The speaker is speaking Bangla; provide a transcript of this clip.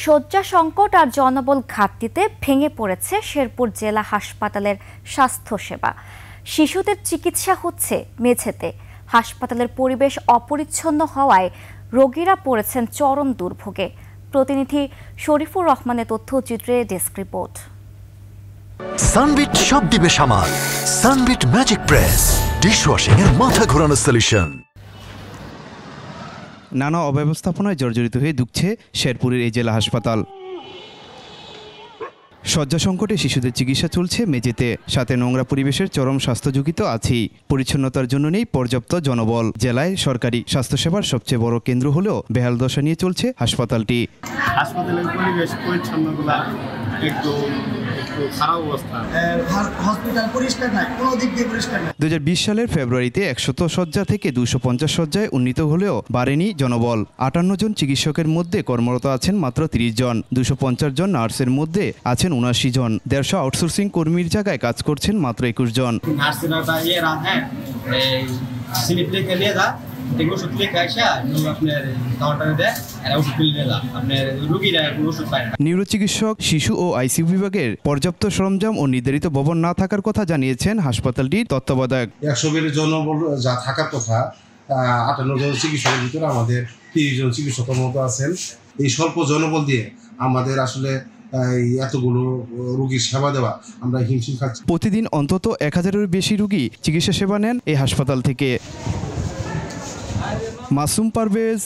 শয্যা সংকট আর জনবল ঘাটতিতে ভেঙে পড়েছে শেরপুর জেলা হাসপাতালের স্বাস্থ্যসেবা। শিশুদের চিকিৎসা হচ্ছে মেঝেতে। হাসপাতালের পরিবেশ অপরিচ্ছন্ন হওয়ায় রোগীরা পড়েছেন চরম দুর্ভোগে। প্রতিনিধি শরীফুর রহমানের তথ্যচিত্রে ডেস্ক রিপোর্ট। সানবিট সব দিবে সামাল। সানবিট ম্যাজিক প্রেস ডিশওয়াশিং এর মাথা ঘোরানো সলিউশন। নানা অব্যবস্থাপনায় জর্জরিত হয়ে দুঃখছে শেরপুরের এই জেলা হাসপাতাল। শয্যা সংকটে শিশুদের চিকিৎসা চলছে মেঝেতে, সাথে নোংরা পরিবেশের চরম স্বাস্থ্য ঝুঁকি তো আছেই। পরিচ্ছন্নতার জন্য নেই পর্যাপ্ত জনবল। জেলায় সরকারি স্বাস্থ্যসেবার সবচেয়ে বড় কেন্দ্র হলেও বেহাল দশা নিয়ে চলছে হাসপাতালটি। হাসপাতালের পরিবেশ পরিচ্ছন্নগুলা একটু খারাপ অবস্থা। হসপিটাল পরিষ্কার নাই, কোনো দিক দিয়ে পরিষ্কার নাই। 2020 সালের ফেব্রুয়ারিতে 100 শয্যা থেকে 250 শয্যায় উন্নীত হলেও বাড়েনি জনবল। 58 জন চিকিৎসকের মধ্যে কর্মরত আছেন মাত্র 30 জন। 250 জন নার্সের মধ্যে আছেন 79 জন। 150 আউটসোর্সিং কর্মীর জায়গায় কাজ করছেন মাত্র 21 জন। নিউরো চিকিৎসক, শিশু ও আইসিইউ বিভাগের পর্যাপ্ত সরঞ্জাম ও নির্ধারিত ভবন না থাকার কথা জানিয়েছেন হাসপাতালটির তত্ত্বাবধায়ক। 100 বেডের জনবল যা থাকার কথা, 58 জন চিকিৎসকের ভিতরে আমাদের 30 জন চিকিৎসকের মতো আছেন। এই স্বল্প জনবল দিয়ে আমাদের আসলে এতগুলো রোগীর সেবা দেওয়া আমরা হিমশিম খাচ্ছি। প্রতিদিন অন্তত 1000-এর বেশি রোগী চিকিৎসা সেবা নেন এই হাসপাতাল থেকে। মাসুম পারভেজ,